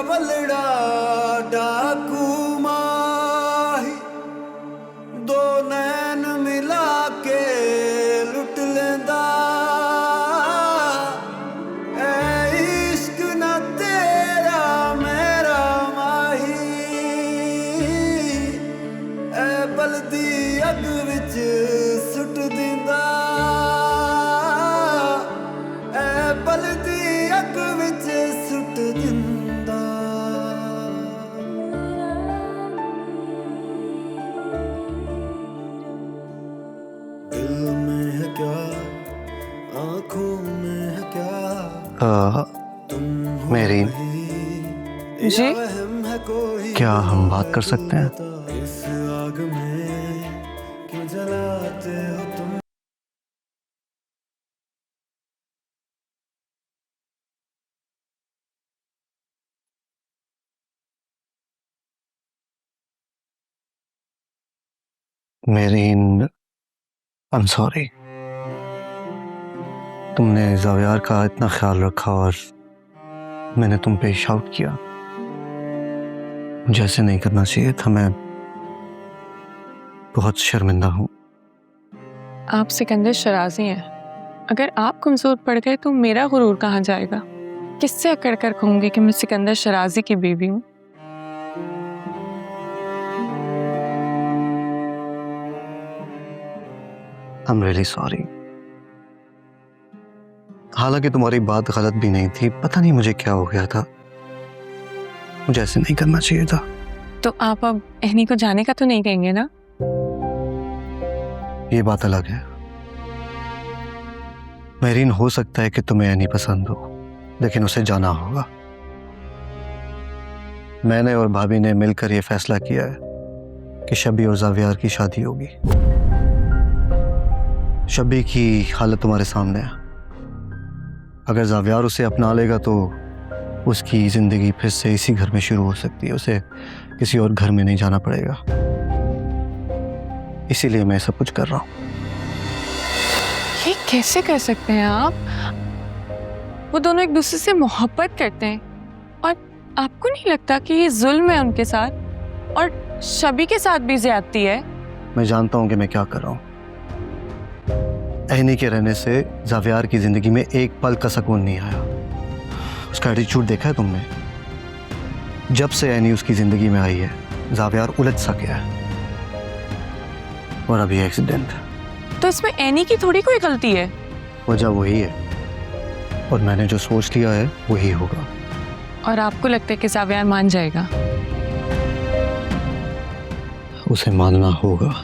बलड़ा डाकू माही, दो नैन मिला के लुट लेंदा। ऐ इश्क ना तेरा मेरा माही, ऐ बलदी अग विच सुट दिंदा। ऐ बलदी अग विच सुट दिंदा। दिल में है क्या, आंखों में है क्या, तुम हो मेरी वही जी? या वहम है कोई। क्या हम बात कर सकते हैं? इस आग में क्यों जलाते हो तुम। मेरी आई एम सॉरी। तुमने ज़ावियार का इतना ख्याल रखा और मैंने तुम पे शाउट किया। मुझे ऐसे नहीं करना चाहिए था। मैं बहुत शर्मिंदा हूँ। आप सिकंदर शराजी हैं। अगर आप कमजोर पड़ गए तो मेरा गुरूर कहाँ जाएगा? किससे अकड़ कर कहूंगी कि मैं सिकंदर शराजी की बीवी हूँ? I am really sorry. हालांकि तुम्हारी बात गलत भी नहीं थी। पता नहीं मुझे क्या हो गया था। मुझे ऐसे नहीं करना चाहिए था। तो आप अब एहनी को जाने का तो नहीं कहेंगे ना? ये बात अलग है। मेरीन, हो सकता है कि तुम्हें नहीं पसंद हो, लेकिन उसे जाना होगा। मैंने और भाभी ने मिलकर यह फैसला किया है कि शबी और ज़ावियार की शादी होगी। शबी की हालत तुम्हारे सामने है। अगर ज़ावियार उसे अपना लेगा तो उसकी जिंदगी फिर से इसी घर में शुरू हो सकती है। उसे किसी और घर में नहीं जाना पड़ेगा। इसीलिए मैं सब कुछ कर रहा हूँ। ये कैसे कर सकते हैं आप? वो दोनों एक दूसरे से मोहब्बत करते हैं और आपको नहीं लगता कि ये जुल्म है उनके साथ? और शबी के साथ भी ज्यादती है। मैं जानता हूँ कि मैं क्या कर रहा हूँ। एहनी के रहने से ज़ावियार की जिंदगी में एक पल का सुकून नहीं आया। उसका एटीट्यूड देखा है तुमने? जब से एहनी उसकी जिंदगी में आई है, ज़ावियार उलझ सा गया है। और अभी एक्सीडेंट। तो इसमें एनी की थोड़ी कोई गलती है। वजह वही है और मैंने जो सोच लिया है वही होगा। और आपको लगता है कि ज़ावियार मान जाएगा? उसे मानना होगा।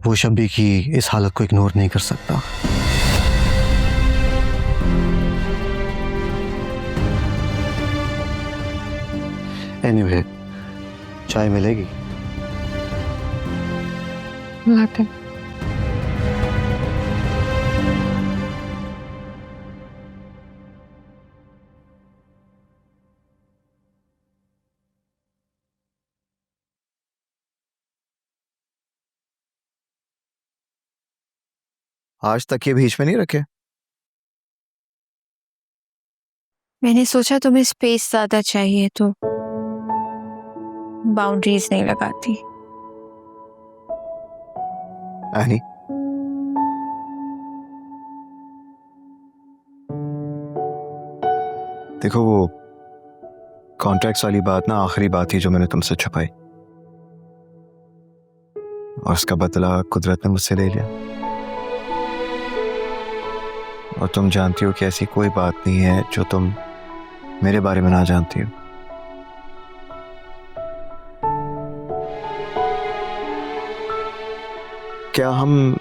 वो शबी की इस हालत को इग्नोर नहीं कर सकता। एनीवे, चाय मिलेगी? लाते हैं। आज तक ये बीच में नहीं रखे। मैंने सोचा तुम्हें स्पेस ज्यादा चाहिए तो बाउंड्रीज नहीं लगाती। एनी, देखो वो कॉन्ट्रैक्ट्स वाली बात ना आखिरी बात थी जो मैंने तुमसे छुपाई, और उसका बदला कुदरत ने मुझसे ले लिया। और तुम जानती हो कि ऐसी कोई बात नहीं है जो तुम मेरे बारे में ना जानती हो। क्या हम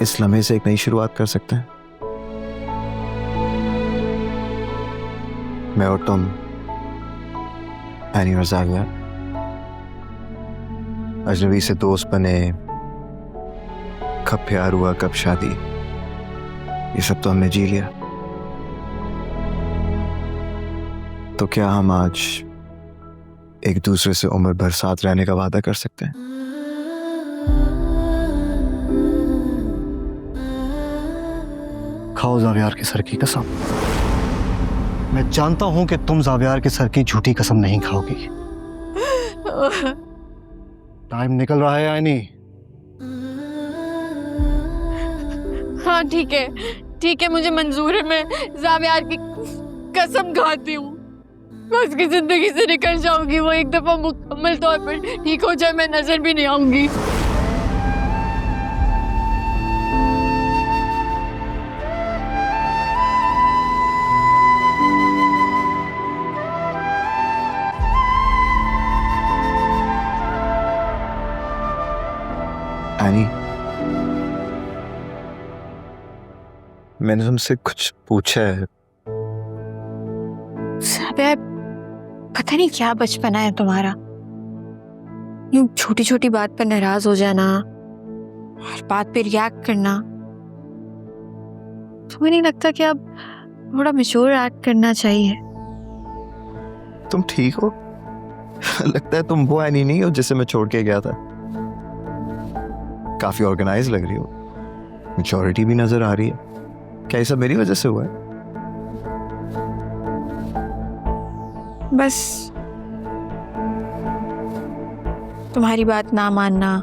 इस लम्हे से एक नई शुरुआत कर सकते हैं? मैं और तुम, एनी और ज़ावियार, अजनबी से दोस्त बने, कब प्यार हुआ कब शादी, ये सब तो हमने जी लिया। तो क्या हम आज एक दूसरे से उम्र भर साथ रहने का वादा कर सकते हैं? खाओ ज़ावियार की सर की कसम। मैं जानता हूं कि तुम जावियार के सर की झूठी कसम नहीं खाओगी। टाइम निकल रहा है आईनी। हाँ ठीक है, मुझे मंजूर है। मैं जावियार की कसम खाती हूँ, मैं उसकी जिंदगी से निकल जाऊंगी। वो एक दफा मुकम्मल तौर पर ठीक हो जाए, मैं नजर भी नहीं आऊंगी। एनी, मैंने तुमसे कुछ पूछा है। जावियार, पता नहीं क्या बचपना है तुम्हारा। यूं छोटी छोटी बात पर नाराज हो जाना और बात पे रिएक्ट करना। तुम्हें नहीं लगता कि अब थोड़ा मैच्योर एक्ट करना चाहिए? तुम ठीक हो? लगता है तुम वो एनी नहीं हो जिसे मैं छोड़ के गया था। काफी ऑर्गेनाइज लग रही हो, मैच्योरिटी भी नजर आ रही है। क्या ये सब मेरी वजह से हुआ है? बस तुम्हारी बात ना मानना,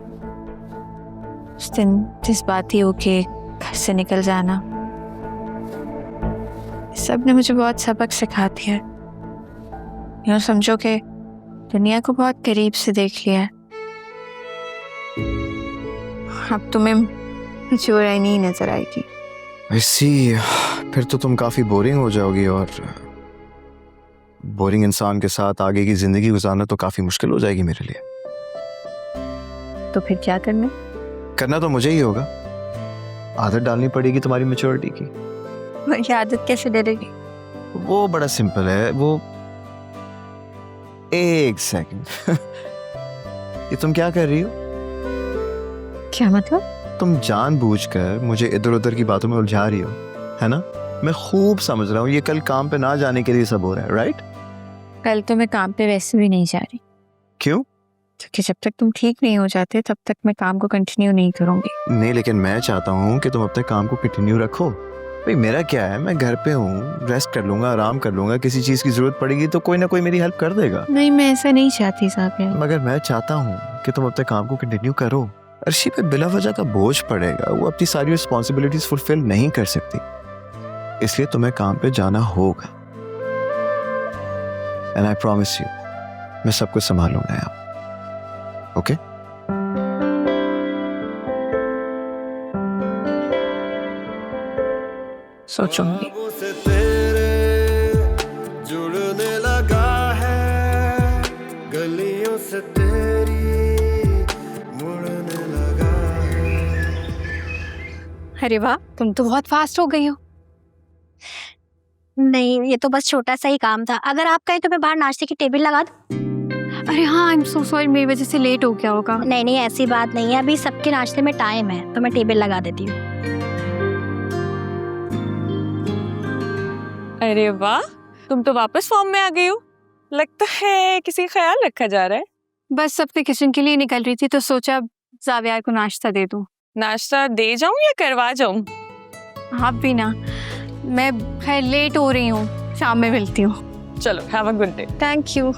उस दिन जज्बाती होके घर से निकल जाना, सब ने मुझे बहुत सबक सिखा दिया है। यूँ समझो कि दुनिया को बहुत करीब से देख लिया है। अब तुम्हें मैच्योर नहीं नजर आएगी। ऐसी फिर तो तुम काफी बोरिंग हो जाओगी, और बोरिंग इंसान के साथ आगे की जिंदगी गुजारना तो काफी मुश्किल हो जाएगी मेरे लिए। तो फिर क्या करना? करना तो मुझे ही होगा। आदत डालनी पड़ेगी तुम्हारी मैच्योरिटी की। ये आदत कैसे डलेगी? वो बड़ा सिंपल है। वो एक सेकंड ये तुम क्या कर रही हो? क्या मतलब? तुम जानबूझकर मुझे इधर उधर की बातों में उलझा रही हो, है ना? मैं खूब समझ रहा हूँ ये कल काम पे ना जाने के लिए सब हो रहा है, राइट? कल तो मैं काम पे वैसे भी नहीं जा रही। क्यों? क्योंकि जब तक तुम ठीक नहीं हो जाते तब तक मैं काम को कंटिन्यू नहीं करूंगी। नहीं, लेकिन मैं चाहता हूँ कि तुम अपने काम को कंटिन्यू रखो। भाई मेरा क्या है, मैं घर पे हूँ, रेस्ट कर लूंगा, आराम कर लूंगा। किसी चीज की जरूरत पड़ेगी तो कोई ना कोई मेरी हेल्प कर देगा। नहीं, मैं ऐसा नहीं चाहती जावियार। मगर मैं चाहता हूँ कि तुम अपने काम को कंटिन्यू करो। अर्शी पे बिला वजह का बोझ पड़ेगा, वो अपनी सारी रिस्पॉन्सिबिलिटीज फुलफिल नहीं कर सकती, इसलिए तुम्हें काम पे जाना होगा। एंड आई प्रॉमिस यू, मैं सब कुछ संभालूंगा यहाँ। ओके? सोचूंगी। ख्वाबों से तेरे जुड़ने लगा है, गलियों से तेरी मुड़ने लगा है। अरे वाह, तुम तो बहुत फास्ट हो गई हो। नहीं, ये तो बस छोटा सा ही काम था। अगर आप कहें तो मैं बाहर नाश्ते की टेबल लगा दूं? अरे हाँ, आई एम सो सॉरी, मेरी वजह से लेट हो गया होगा। नहीं नहीं, ऐसी बात नहीं है। अभी सबके नाश्ते में टाइम है, तो मैं टेबल लगा देती हूँ। अरे वाह, तुम तो वापस फॉर्म में आ गई हो। लगता है किसी का ख्याल रखा जा रहा है। बस अपने किचन के लिए निकल रही थी तो सोचा जावियार को नाश्ता दे दूं। नाश्ता दे जाऊं या करवा जाऊं? आप भी ना। मैं खैर लेट हो रही हूँ, शाम में मिलती हूँ। चलो, have a good day. Thank you.